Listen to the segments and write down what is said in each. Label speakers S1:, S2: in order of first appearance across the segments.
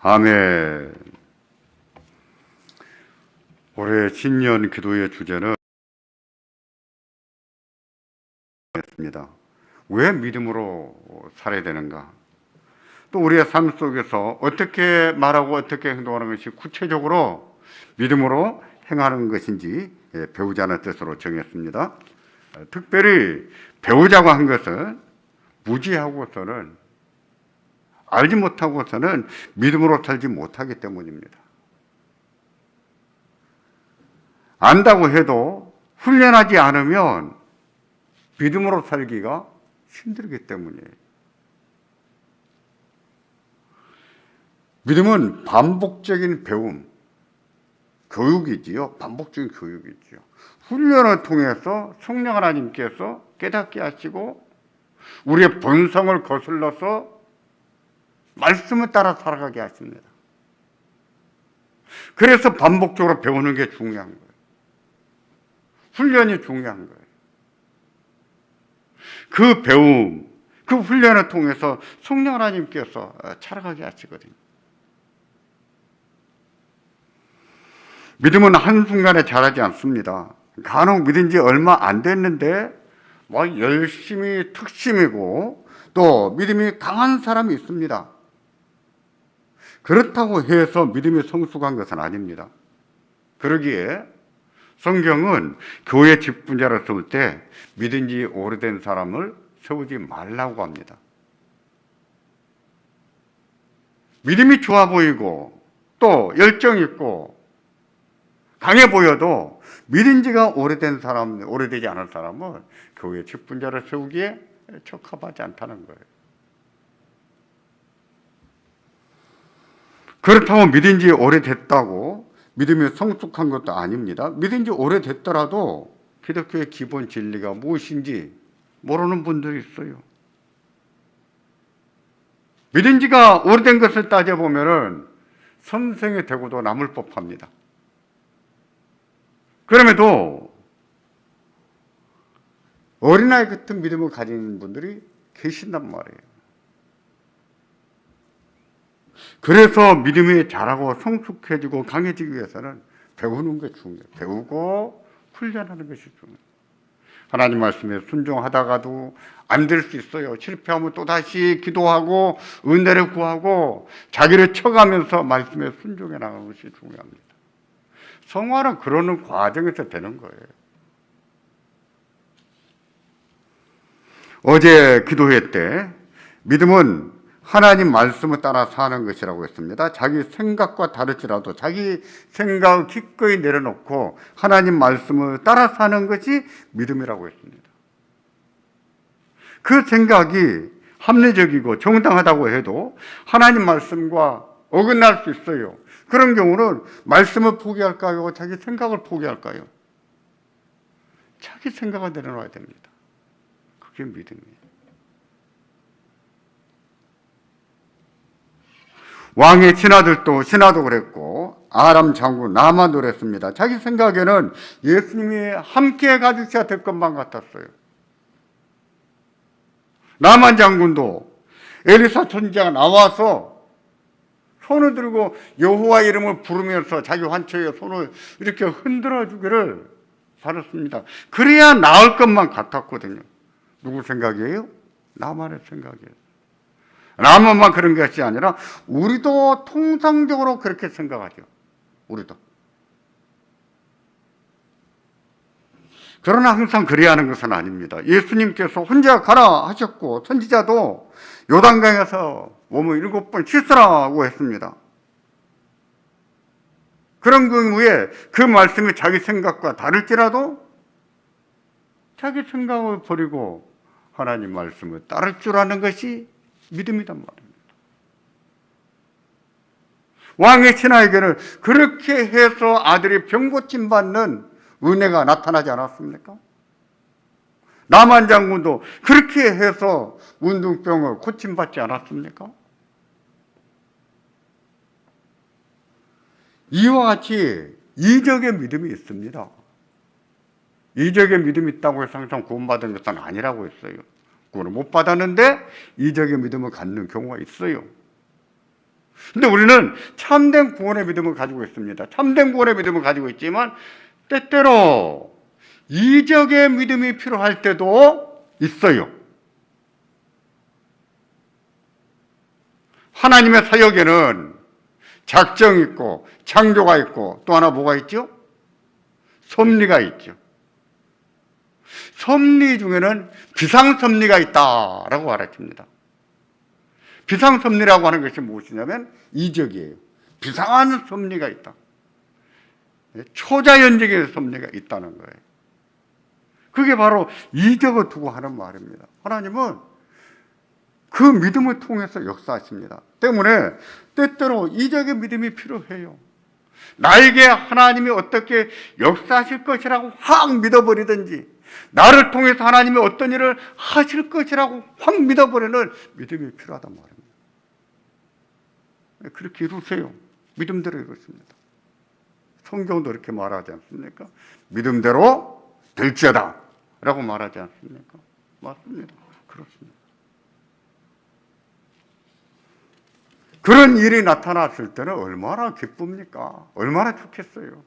S1: 아멘. 올해 신년 기도의 주제는 왜 믿음으로 살아야 되는가? 또 우리의 삶 속에서 어떻게 말하고 어떻게 행동하는 것이 구체적으로 믿음으로 행하는 것인지 배우자는 뜻으로 정했습니다. 특별히 배우자고 한 것은 무지하고서는 알지 못하고서는 믿음으로 살지 못하기 때문입니다. 안다고 해도 훈련하지 않으면 믿음으로 살기가 힘들기 때문이에요. 믿음은 반복적인 배움, 교육이지요. 반복적인 교육이지요. 훈련을 통해서 성령 하나님께서 깨닫게 하시고 우리의 본성을 거슬러서 말씀을 따라 살아가게 하십니다. 그래서 반복적으로 배우는 게 중요한 거예요. 훈련이 중요한 거예요. 그 배움, 그 훈련을 통해서 성령 하나님께서 살아가게 하시거든요. 믿음은 한순간에 자라지 않습니다. 간혹 믿은 지 얼마 안 됐는데 막 열심히 특심이고 또 믿음이 강한 사람이 있습니다. 그렇다고 해서 믿음이 성숙한 것은 아닙니다. 그러기에 성경은 교회 직분자를 세울 때 믿은 지 오래된 사람을 세우지 말라고 합니다. 믿음이 좋아 보이고 또 열정 있고 강해 보여도 믿은 지가 오래된 사람, 오래되지 않은 사람은 교회 직분자를 세우기에 적합하지 않다는 거예요. 그렇다고 믿은 지 오래됐다고 믿음이 성숙한 것도 아닙니다. 믿은 지 오래됐더라도 기독교의 기본 진리가 무엇인지 모르는 분들이 있어요. 믿은 지가 오래된 것을 따져보면 선생이 되고도 남을 법합니다. 그럼에도 어린아이 같은 믿음을 가진 분들이 계신단 말이에요. 그래서 믿음이 자라고 성숙해지고 강해지기 위해서는 배우는 게 중요해요. 배우고 훈련하는 것이 중요해요. 하나님 말씀에 순종하다가도 안 될 수 있어요. 실패하면 또다시 기도하고 은혜를 구하고 자기를 쳐가면서 말씀에 순종해 나가는 것이 중요합니다. 성화는 그러는 과정에서 되는 거예요. 어제 기도회 때 믿음은 하나님 말씀을 따라 사는 것이라고 했습니다. 자기 생각과 다를지라도 자기 생각을 기꺼이 내려놓고 하나님 말씀을 따라 사는 것이 믿음이라고 했습니다. 그 생각이 합리적이고 정당하다고 해도 하나님 말씀과 어긋날 수 있어요. 그런 경우는 말씀을 포기할까요? 자기 생각을 포기할까요? 자기 생각을 내려놔야 됩니다. 그게 믿음이에요. 왕의 신하도 그랬고 아람 장군 나만도 그랬습니다. 자기 생각에는 예수님이 함께 가주셔야 될 것만 같았어요. 나만 장군도 엘리사 선지자가 나와서 손을 들고 여호와 이름을 부르면서 자기 환초에 손을 이렇게 흔들어 주기를 바랐습니다. 그래야 나을 것만 같았거든요. 누구 생각이에요? 나만의 생각이에요. 나만만 그런 것이 아니라 우리도 통상적으로 그렇게 생각하죠. 우리도. 그러나 항상 그래야 하는 것은 아닙니다. 예수님께서 혼자 가라 하셨고 선지자도 요단강에서 몸을 7번 씻으라고 했습니다. 그런 경우에 그 말씀이 자기 생각과 다를지라도 자기 생각을 버리고 하나님 말씀을 따를 줄 아는 것이 믿음이란 말입니다. 왕의 신하에게는 그렇게 해서 아들이 병고침 받는 은혜가 나타나지 않았습니까? 나만 장군도 그렇게 해서 문둥병을 고침받지 않았습니까? 이와 같이 이적의 믿음이 있습니다. 이적의 믿음이 있다고 해서 항상 구원받은 것은 아니라고 했어요. 구원을 못 받았는데 이적의 믿음을 갖는 경우가 있어요. 근데 우리는 참된 구원의 믿음을 가지고 있습니다. 참된 구원의 믿음을 가지고 있지만 때때로 이적의 믿음이 필요할 때도 있어요. 하나님의 사역에는 작정이 있고 창조가 있고 또 하나 뭐가 있죠? 섭리가 있죠. 섭리 중에는 비상섭리가 있다라고 가르칩니다. 비상섭리라고 하는 것이 무엇이냐면 이적이에요. 비상한 섭리가 있다. 초자연적인 섭리가 있다는 거예요. 그게 바로 이적을 두고 하는 말입니다. 하나님은 그 믿음을 통해서 역사하십니다. 때문에 때때로 이적의 믿음이 필요해요. 나에게 하나님이 어떻게 역사하실 것이라고 확 믿어버리든지, 나를 통해서 하나님이 어떤 일을 하실 것이라고 확 믿어버리는 믿음이 필요하단 말입니다. 그렇게 이루세요. 믿음대로 이루십니다. 성경도 이렇게 말하지 않습니까? 믿음대로 될지어다 라고 말하지 않습니까? 맞습니다. 그렇습니다. 그런 일이 나타났을 때는 얼마나 기쁩니까? 얼마나 좋겠어요.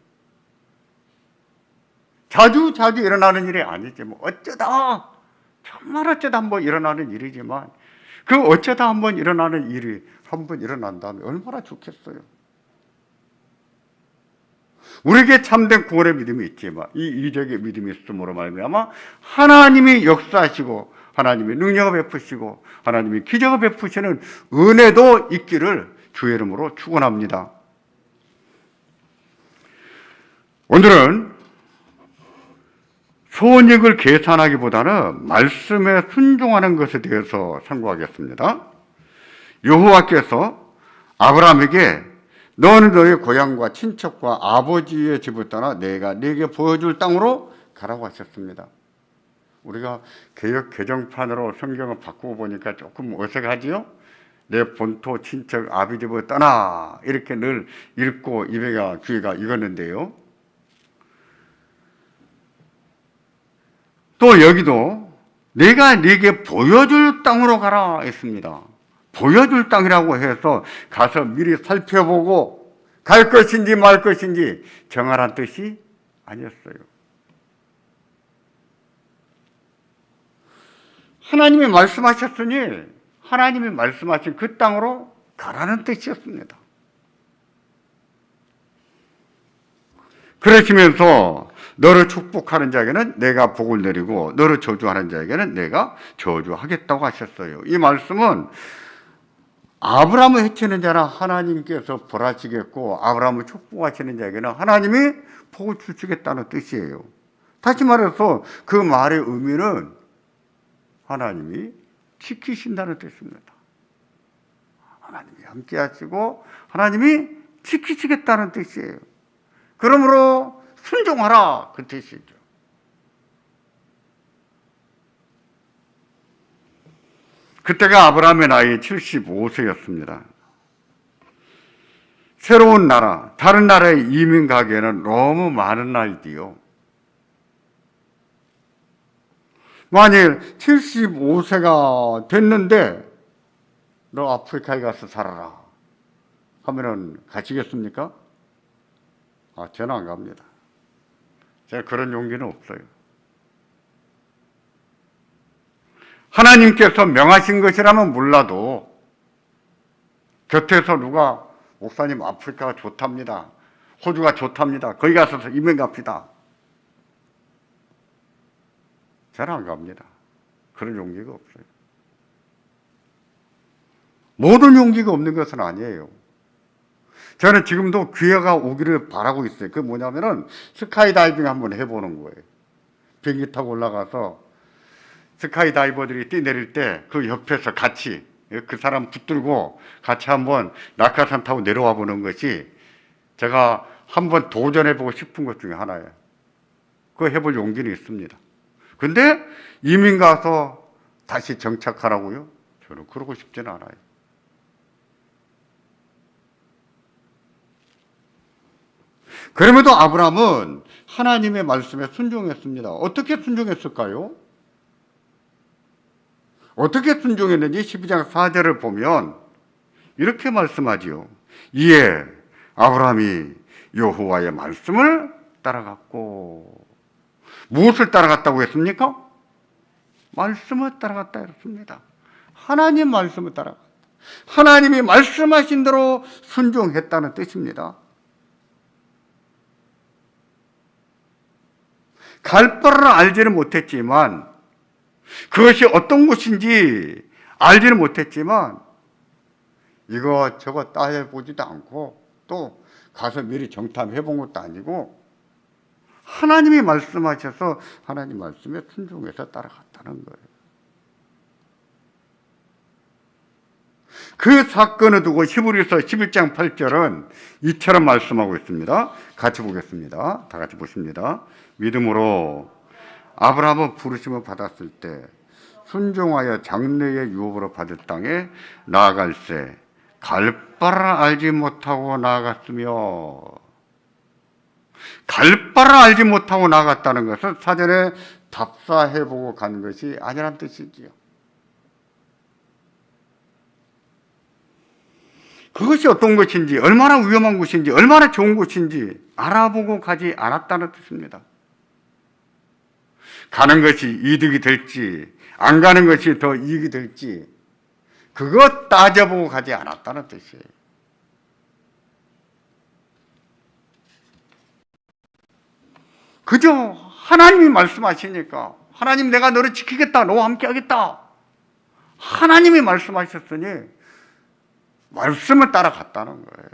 S1: 자주 일어나는 일이 아니지. 뭐 어쩌다, 정말 어쩌다 한번 일어나는 일이지만 그 어쩌다 한번 일어나는 일이 한번 일어난다면 얼마나 좋겠어요. 우리에게 참된 구원의 믿음이 있지만 이 이적의 믿음이 있음으로 말미암아 하나님이 역사하시고 하나님이 능력을 베푸시고 하나님이 기적을 베푸시는 은혜도 있기를 주의 이름으로 축원합니다. 오늘은 손익을 계산하기보다는 말씀에 순종하는 것에 대해서 상고하겠습니다. 여호와께서 아브라함에게 너는 너의 고향과 친척과 아버지의 집을 떠나 내가 네게 보여줄 땅으로 가라고 하셨습니다. 우리가 개역 개정판으로 성경을 바꾸고 보니까 조금 어색하지요? 내 본토 친척 아비 집을 떠나 이렇게 늘 읽고 입에가 귀가 익었는데요. 또 여기도 내가 네게 보여줄 땅으로 가라 했습니다. 보여줄 땅이라고 해서 가서 미리 살펴보고 갈 것인지 말 것인지 정하란 뜻이 아니었어요. 하나님이 말씀하셨으니 하나님이 말씀하신 그 땅으로 가라는 뜻이었습니다. 그러시면서 너를 축복하는 자에게는 내가 복을 내리고 너를 저주하는 자에게는 내가 저주하겠다고 하셨어요. 이 말씀은 아브라함을 해치는 자는 하나님께서 벌하시겠고 아브라함을 축복하시는 자에게는 하나님이 복을 주시겠다는 뜻이에요. 다시 말해서 그 말의 의미는 하나님이 지키신다는 뜻입니다. 하나님이 함께 하시고 하나님이 지키시겠다는 뜻이에요. 그러므로 순종하라 그 뜻이죠. 그때가 아브라함의 나이 75세였습니다. 새로운 나라, 다른 나라에 이민 가기에는 너무 많은 나이지요. 만일 75세가 됐는데 너 아프리카에 가서 살아라 하면은 가시겠습니까? 저는 안 갑니다. 제가 그런 용기는 없어요. 하나님께서 명하신 것이라면 몰라도 곁에서 누가 목사님 아프리카가 좋답니다. 호주가 좋답니다. 거기 가서 이민 갑시다. 저는 안 갑니다. 그런 용기가 없어요. 모든 용기가 없는 것은 아니에요. 저는 지금도 기회가 오기를 바라고 있어요. 그게 뭐냐면은 스카이다이빙 한번 해보는 거예요. 비행기 타고 올라가서 스카이다이버들이 뛰내릴 때 그 옆에서 같이 그 사람 붙들고 같이 한번 낙하산 타고 내려와 보는 것이 제가 한번 도전해보고 싶은 것 중에 하나예요. 그거 해볼 용기는 있습니다. 근데 이민 가서 다시 정착하라고요? 저는 그러고 싶지는 않아요. 그럼에도 아브라함은 하나님의 말씀에 순종했습니다. 어떻게 순종했을까요? 어떻게 순종했는지 12장 4절을 보면 이렇게 말씀하지요. 이에 아브라함이 여호와의 말씀을 따라갔고, 무엇을 따라갔다고 했습니까? 말씀을 따라갔다 했습니다. 하나님 말씀을 따라갔다. 하나님이 말씀하신 대로 순종했다는 뜻입니다. 갈 바를 알지는 못했지만, 그것이 어떤 곳인지 알지는 못했지만, 이거 저거 따져보지도 않고 또 가서 미리 정탐해 본 것도 아니고 하나님이 말씀하셔서 하나님 말씀에 순종해서 따라갔다는 거예요. 그 사건을 두고 히브리서 11장 8절은 이처럼 말씀하고 있습니다. 같이 보겠습니다. 다 같이 보십니다. 믿음으로 아브라함은 부르심을 받았을 때 순종하여 장래의 유업으로 받을 땅에 나아갈새 갈 바를 알지 못하고 나아갔으며, 갈 바를 알지 못하고 나아갔다는 것은 사전에 답사해보고 간 것이 아니란 뜻이지요. 그것이 어떤 것인지, 얼마나 위험한 곳인지, 얼마나 좋은 곳인지 알아보고 가지 않았다는 뜻입니다. 가는 것이 이득이 될지, 안 가는 것이 더 이익이 될지, 그것 따져보고 가지 않았다는 뜻이에요. 그저 하나님이 말씀하시니까, 하나님 내가 너를 지키겠다, 너와 함께 하겠다, 하나님이 말씀하셨으니 말씀을 따라갔다는 거예요.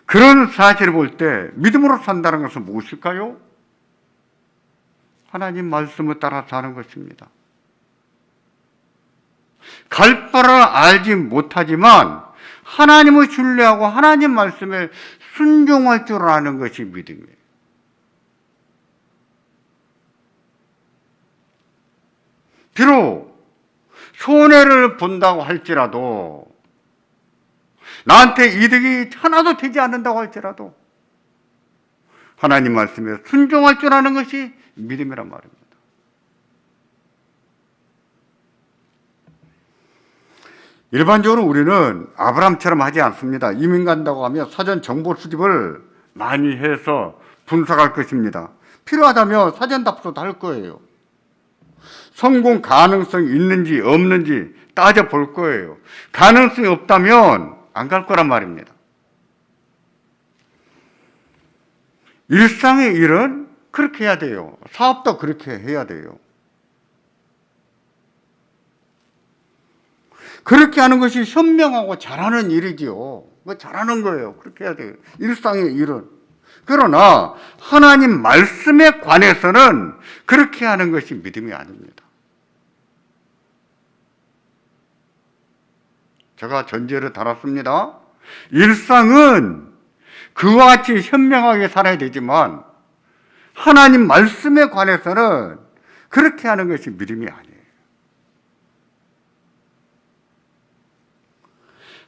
S1: 그런 사실을 볼 때 믿음으로 산다는 것은 무엇일까요? 하나님 말씀을 따라 사는 것입니다. 갈 바를 알지 못하지만 하나님을 신뢰하고 하나님 말씀에 순종할 줄 아는 것이 믿음이에요. 비록 손해를 본다고 할지라도, 나한테 이득이 하나도 되지 않는다고 할지라도 하나님 말씀에 순종할 줄 아는 것이 믿음이란 말입니다. 일반적으로 우리는 아브라함처럼 하지 않습니다. 이민 간다고 하면 사전 정보 수집을 많이 해서 분석할 것입니다. 필요하다면 사전 답사도 할 거예요. 성공 가능성이 있는지 없는지 따져볼 거예요. 가능성이 없다면 안 갈 거란 말입니다. 일상의 일은 그렇게 해야 돼요. 사업도 그렇게 해야 돼요. 그렇게 하는 것이 현명하고 잘하는 일이지요. 잘하는 거예요. 그렇게 해야 돼요. 일상의 일은. 그러나 하나님 말씀에 관해서는 그렇게 하는 것이 믿음이 아닙니다. 제가 전제를 달았습니다. 일상은 그와 같이 현명하게 살아야 되지만 하나님 말씀에 관해서는 그렇게 하는 것이 믿음이 아니에요.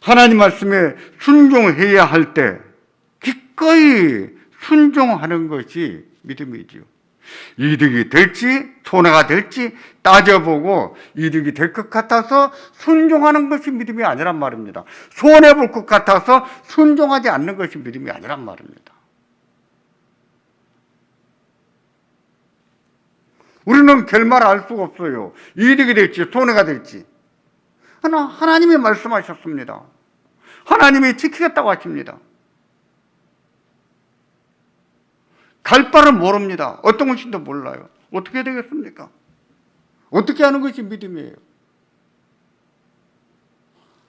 S1: 하나님 말씀에 순종해야 할 때 기꺼이 순종하는 것이 믿음이지요. 이득이 될지 손해가 될지 따져보고 이득이 될 것 같아서 순종하는 것이 믿음이 아니란 말입니다. 손해볼 것 같아서 순종하지 않는 것이 믿음이 아니란 말입니다. 우리는 결말을 알 수가 없어요. 이득이 될지 손해가 될지. 하나님이 말씀하셨습니다. 하나님이 지키겠다고 하십니다. 갈 바를 모릅니다. 어떤 것인지도 몰라요. 어떻게 해야 되겠습니까? 어떻게 하는 것이 믿음이에요?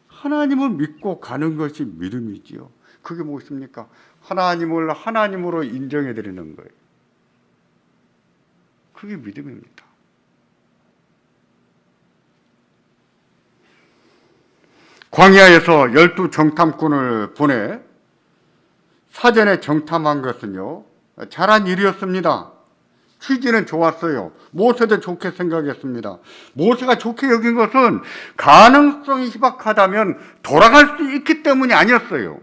S1: 하나님을 믿고 가는 것이 믿음이지요. 그게 무엇입니까? 하나님을 하나님으로 인정해 드리는 거예요. 그게 믿음입니다. 광야에서 12 정탐꾼을 보내 사전에 정탐한 것은요, 잘한 일이었습니다. 취지는 좋았어요. 모세도 좋게 생각했습니다. 모세가 좋게 여긴 것은 가능성이 희박하다면 돌아갈 수 있기 때문이 아니었어요.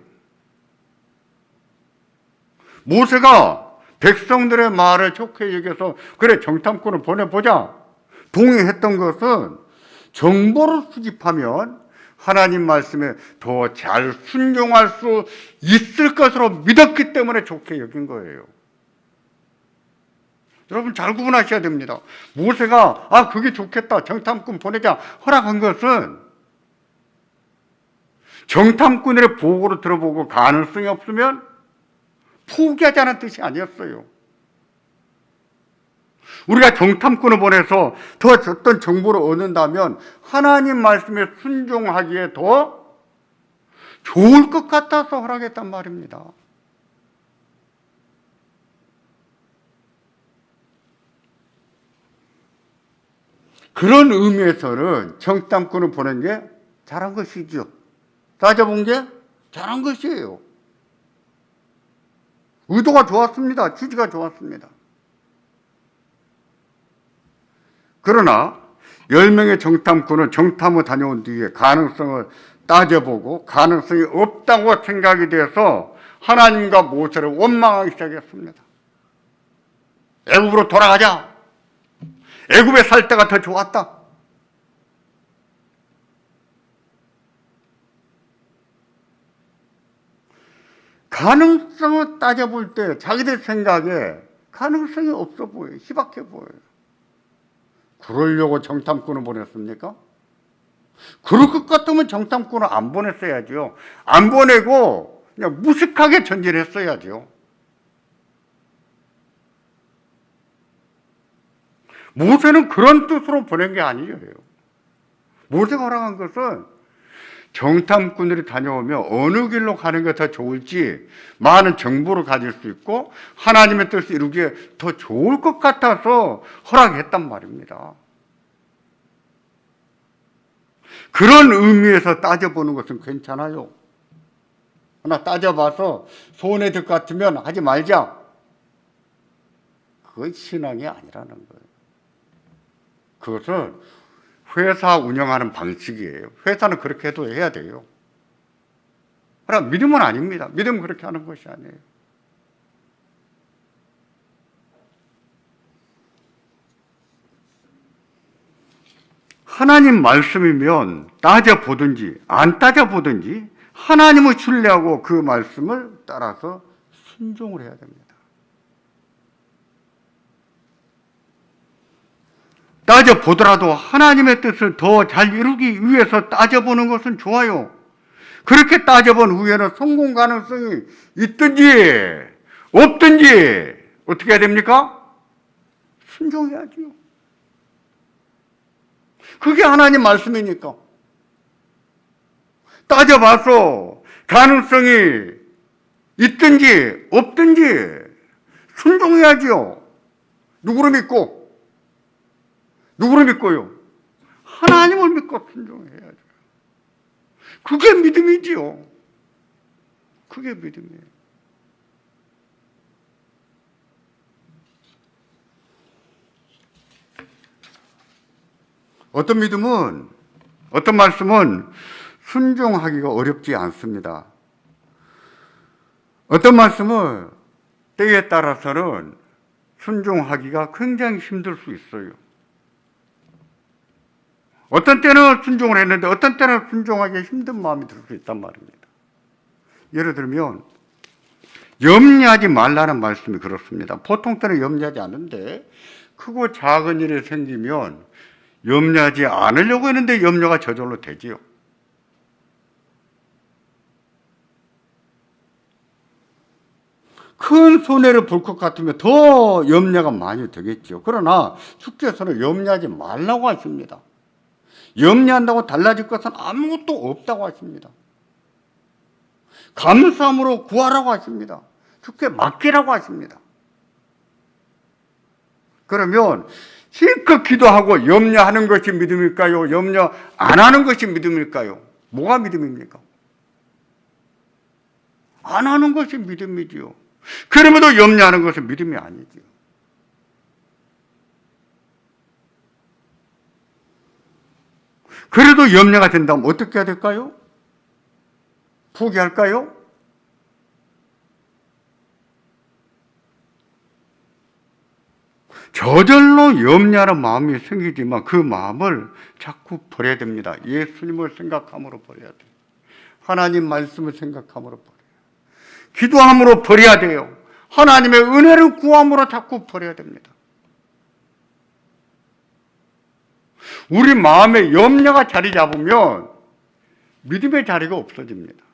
S1: 모세가 백성들의 말을 좋게 여겨서 그래 정탐꾼을 보내보자. 동의했던 것은 정보를 수집하면 하나님 말씀에 더 잘 순종할 수 있을 것으로 믿었기 때문에 좋게 여긴 거예요. 여러분 잘 구분하셔야 됩니다. 모세가 그게 좋겠다, 정탐꾼 보내자 허락한 것은 정탐꾼의 보고를 들어보고 가능성이 없으면 포기하자는 뜻이 아니었어요. 우리가 정탐꾼을 보내서 더 어떤 정보를 얻는다면 하나님 말씀에 순종하기에 더 좋을 것 같아서 허락했단 말입니다. 그런 의미에서는 정탐꾼을 보낸 게 잘한 것이죠. 따져본 게 잘한 것이에요. 의도가 좋았습니다. 취지가 좋았습니다. 그러나 10명의 정탐꾼은 정탐을 다녀온 뒤에 가능성을 따져보고 가능성이 없다고 생각이 돼서 하나님과 모세를 원망하기 시작했습니다. 애굽으로 돌아가자. 애굽에 살 때가 더 좋았다. 가능성을 따져볼 때 자기들 생각에 가능성이 없어 보여요. 희박해 보여요. 그러려고 정탐꾼을 보냈습니까? 그럴 것 같으면 정탐꾼을 안 보냈어야죠. 안 보내고 그냥 무식하게 전진했어야죠. 모세는 그런 뜻으로 보낸 게 아니에요. 모세가 허락한 것은 정탐꾼들이 다녀오면 어느 길로 가는 게 더 좋을지 많은 정보를 가질 수 있고 하나님의 뜻을 이루기에 더 좋을 것 같아서 허락했단 말입니다. 그런 의미에서 따져보는 것은 괜찮아요. 그러나 따져봐서 손해될 것 같으면 하지 말자. 그건 신앙이 아니라는 거예요. 그것은 회사 운영하는 방식이에요. 회사는 그렇게 해도 해야 돼요. 그러나 믿음은 아닙니다. 믿음은 그렇게 하는 것이 아니에요. 하나님 말씀이면 따져보든지 안 따져보든지 하나님을 신뢰하고 그 말씀을 따라서 순종을 해야 됩니다. 따져보더라도 하나님의 뜻을 더 잘 이루기 위해서 따져보는 것은 좋아요. 그렇게 따져본 후에는 성공 가능성이 있든지 없든지 어떻게 해야 됩니까? 순종해야죠. 그게 하나님 말씀이니까. 따져봐서 가능성이 있든지 없든지 순종해야죠. 누구를 믿고? 누구를 믿고요? 하나님을 믿고 순종해야죠. 그게 믿음이지요. 그게 믿음이에요. 어떤 믿음은, 어떤 말씀은 순종하기가 어렵지 않습니다. 어떤 말씀은 때에 따라서는 순종하기가 굉장히 힘들 수 있어요. 어떤 때는 순종을 했는데 어떤 때는 순종하기 힘든 마음이 들 수 있단 말입니다. 예를 들면 염려하지 말라는 말씀이 그렇습니다. 보통 때는 염려하지 않는데 크고 작은 일이 생기면 염려하지 않으려고 했는데 염려가 저절로 되지요. 큰 손해를 볼 것 같으면 더 염려가 많이 되겠죠. 그러나 주께서는 염려하지 말라고 하십니다. 염려한다고 달라질 것은 아무것도 없다고 하십니다. 감사함으로 구하라고 하십니다. 주께 맡기라고 하십니다. 그러면 실컷 기도하고 염려하는 것이 믿음일까요? 염려 안 하는 것이 믿음일까요? 뭐가 믿음입니까? 안 하는 것이 믿음이지요. 그럼에도 염려하는 것은 믿음이 아니지요. 그래도 염려가 된다면 어떻게 해야 될까요? 포기할까요? 저절로 염려하는 마음이 생기지만 그 마음을 자꾸 버려야 됩니다. 예수님을 생각함으로 버려야 돼요. 하나님 말씀을 생각함으로 버려요. 기도함으로 버려야 돼요. 하나님의 은혜를 구함으로 자꾸 버려야 됩니다. 우리 마음에 염려가 자리 잡으면 믿음의 자리가 없어집니다.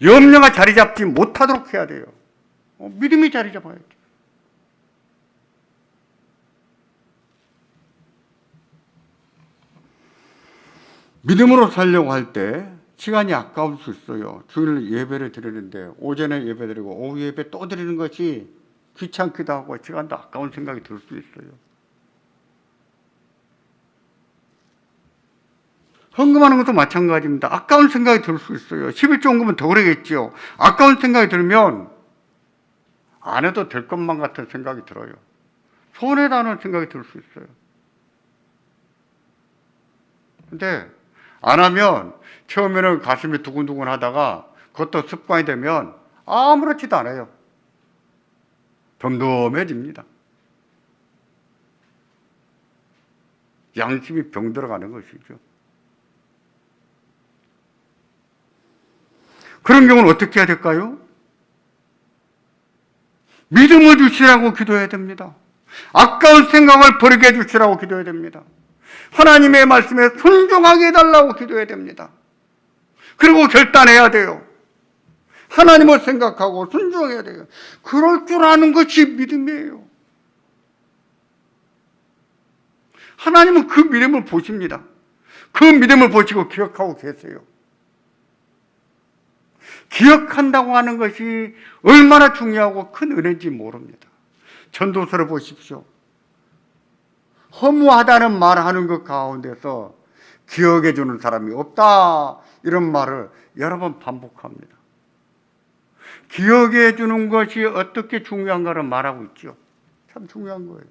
S1: 염려가 자리 잡지 못하도록 해야 돼요. 믿음이 자리 잡아야 돼요. 믿음으로 살려고 할 때 시간이 아까울 수 있어요. 주일 예배를 드리는데 오전에 예배 드리고 오후 예배 또 드리는 것이 귀찮기도 하고 시간도 아까운 생각이 들 수 있어요. 헌금하는 것도 마찬가지입니다. 아까운 생각이 들 수 있어요. 11조 헌금은 더 그러겠죠. 아까운 생각이 들면 안 해도 될 것만 같은 생각이 들어요. 손해다는 생각이 들 수 있어요. 근데 안 하면 처음에는 가슴이 두근두근 하다가 그것도 습관이 되면 아무렇지도 않아요. 덤덤해집니다. 양심이 병들어가는 것이죠. 그런 경우는 어떻게 해야 될까요? 믿음을 주시라고 기도해야 됩니다. 아까운 생각을 버리게 해주시라고 기도해야 됩니다. 하나님의 말씀에 순종하게 해달라고 기도해야 됩니다. 그리고 결단해야 돼요. 하나님을 생각하고 순종해야 돼요. 그럴 줄 아는 것이 믿음이에요. 하나님은 그 믿음을 보십니다. 그 믿음을 보시고 기억하고 계세요. 기억한다고 하는 것이 얼마나 중요하고 큰 은혜인지 모릅니다. 전도서를 보십시오. 허무하다는 말하는 것 가운데서 기억해 주는 사람이 없다, 이런 말을 여러 번 반복합니다. 기억해 주는 것이 어떻게 중요한가를 말하고 있죠. 참 중요한 거예요.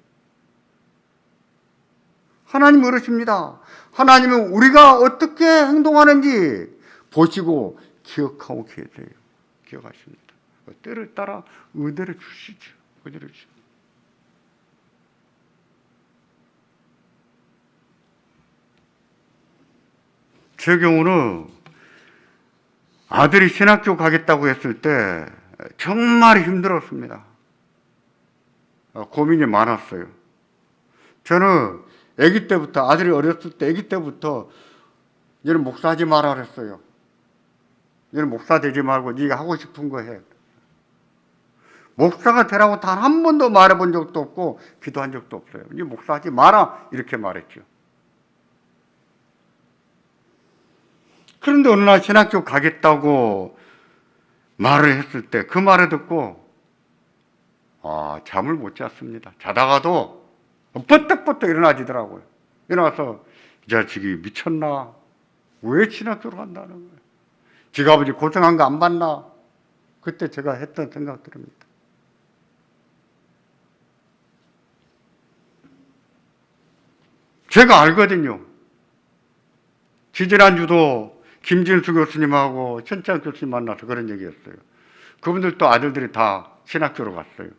S1: 하나님 어르십니다. 하나님은 우리가 어떻게 행동하는지 보시고 기억하고 계세요. 기억하십니다. 때를 따라 은혜를 주시죠. 은혜를 주시죠. 제 경우는 아들이 신학교 가겠다고 했을 때 정말 힘들었습니다. 고민이 많았어요. 저는 아기 때부터, 아들이 어렸을 때 아기 때부터 얘는 목사하지 마라 그랬어요. 얘는 목사 되지 말고 네가 하고 싶은 거 해. 목사가 되라고 단 한 번도 말해본 적도 없고 기도한 적도 없어요. 네 목사하지 마라 이렇게 말했죠. 그런데 어느 날 신학교 가겠다고 말을 했을 때 그 말을 듣고 잠을 못 잤습니다. 자다가도 버떡버떡 일어나지더라고요. 일어나서 이 자식이 미쳤나? 왜 신학교로 간다는 거예요? 지가 아버지 고생한 거 안 봤나? 그때 제가 했던 생각들입니다. 제가 알거든요. 지지난주도 김진수 교수님하고 천창 교수님 만나서 그런 얘기했어요. 그분들도 아들들이 다 신학교로 갔어요.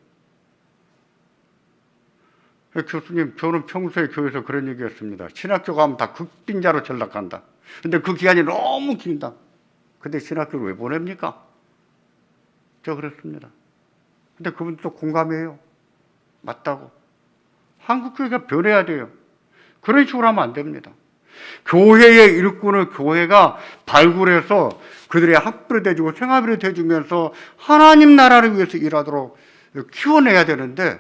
S1: 교수님, 저는 평소에 교회에서 그런 얘기했습니다. 신학교 가면 다 극빈자로 전락한다. 근데 그 기간이 너무 긴다. 근데 신학교를 왜 보냅니까? 저 그랬습니다. 근데 그분도 공감해요. 맞다고. 한국교회가 변해야 돼요. 그런 식으로 하면 안 됩니다. 교회의 일꾼을 교회가 발굴해서 그들의 학비를 대주고 생활비를 대주면서 하나님 나라를 위해서 일하도록 키워내야 되는데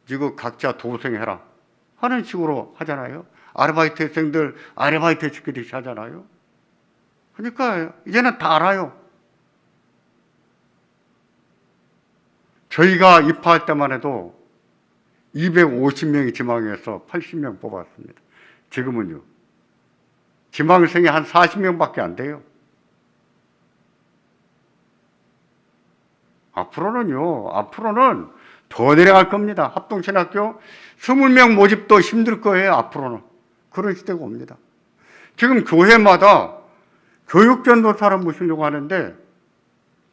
S1: 지금 각자 도생해라 하는 식으로 하잖아요. 아르바이트생들 아르바이트 시키듯이 하잖아요. 그러니까 이제는 다 알아요. 저희가 입학할 때만 해도 250명이 지망해서 80명 뽑았습니다. 지금은요. 지망생이 한 40명밖에 안 돼요. 앞으로는 더 내려갈 겁니다. 합동신학교 20명 모집도 힘들 거예요. 앞으로는. 그런 시대가 옵니다. 지금 교회마다 교육전도사를 모시려고 하는데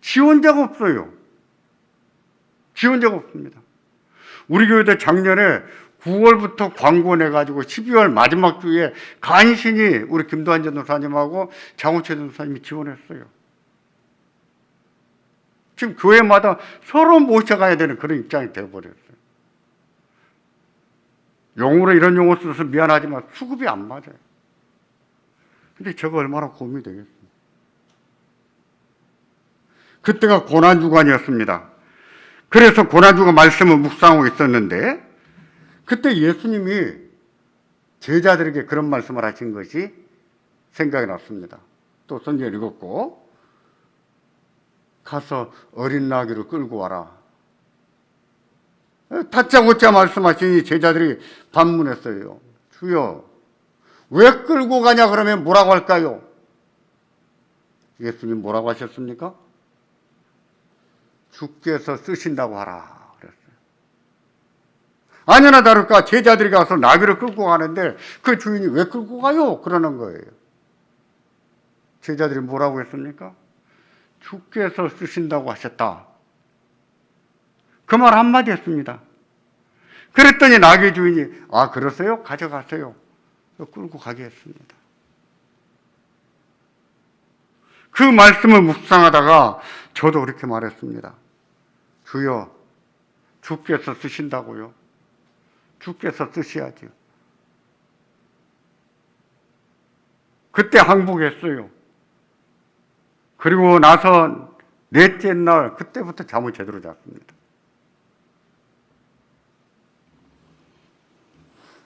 S1: 지원자가 없어요. 지원자가 없습니다. 우리 교회도 작년에 9월부터 광고 내가지고 12월 마지막 주에 간신히 우리 김도한 전도사님하고 장우채 전도사님이 지원했어요. 지금 교회마다 서로 모셔가야 되는 그런 입장이 되어버렸어요. 용어로 이런 용어 써서 미안하지만 수급이 안 맞아요. 근데 저거 얼마나 고민이 되겠습니까? 그때가 고난주간이었습니다. 그래서 고난주간 말씀을 묵상하고 있었는데 그때 예수님이 제자들에게 그런 말씀을 하신 것이 생각이 났습니다. 또 성경을 읽었고 가서 어린 나귀를 끌고 와라. 다짜고짜 말씀하시니 제자들이 반문했어요. 주여 왜 끌고 가냐 그러면 뭐라고 할까요? 예수님 뭐라고 하셨습니까? 주께서 쓰신다고 하라 그랬어요. 아니나 다를까 제자들이 가서 나귀를 끌고 가는데 그 주인이 왜 끌고 가요? 그러는 거예요. 제자들이 뭐라고 했습니까? 주께서 쓰신다고 하셨다. 그 말 한마디 했습니다. 그랬더니 나귀 주인이 아 그러세요? 가져가세요. 끌고 가게 했습니다. 그 말씀을 묵상하다가 저도 그렇게 말했습니다. 주여 주께서 쓰신다고요? 주께서 쓰셔야죠. 그때 항복했어요. 그리고 나서 넷째 날 그때부터 잠을 제대로 잤습니다.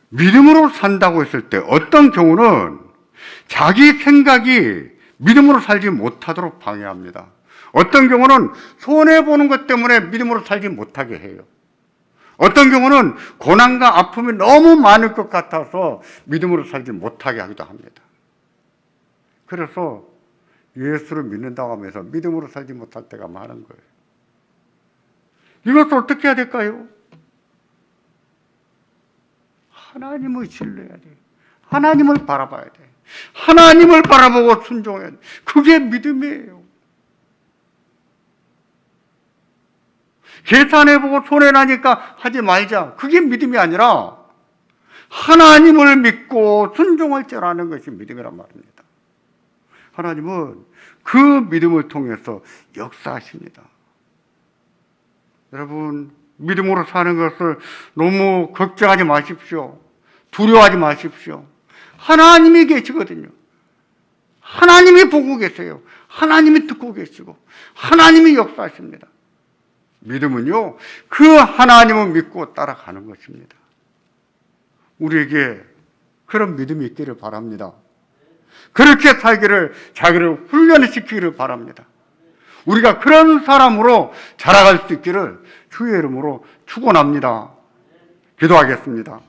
S1: 믿음으로 산다고 했을 때 어떤 경우는 자기 생각이 믿음으로 살지 못하도록 방해합니다. 어떤 경우는 손해보는 것 때문에 믿음으로 살지 못하게 해요. 어떤 경우는 고난과 아픔이 너무 많을 것 같아서 믿음으로 살지 못하게 하기도 합니다. 그래서 예수를 믿는다고 하면서 믿음으로 살지 못할 때가 많은 거예요. 이것을 어떻게 해야 될까요? 하나님을 신뢰해야 돼요. 하나님을 바라봐야 돼요. 하나님을 바라보고 순종해야 돼요. 그게 믿음이에요. 계산해보고 손해나니까 하지 말자. 그게 믿음이 아니라 하나님을 믿고 순종할 줄 아는 것이 믿음이란 말입니다. 하나님은 그 믿음을 통해서 역사하십니다. 여러분 믿음으로 사는 것을 너무 걱정하지 마십시오. 두려워하지 마십시오. 하나님이 계시거든요. 하나님이 보고 계세요. 하나님이 듣고 계시고 하나님이 역사하십니다. 믿음은요, 그 하나님을 믿고 따라가는 것입니다. 우리에게 그런 믿음이 있기를 바랍니다. 그렇게 살기를, 자기를 훈련시키기를 바랍니다. 우리가 그런 사람으로 자라갈 수 있기를 주의 이름으로 축원합니다. 기도하겠습니다.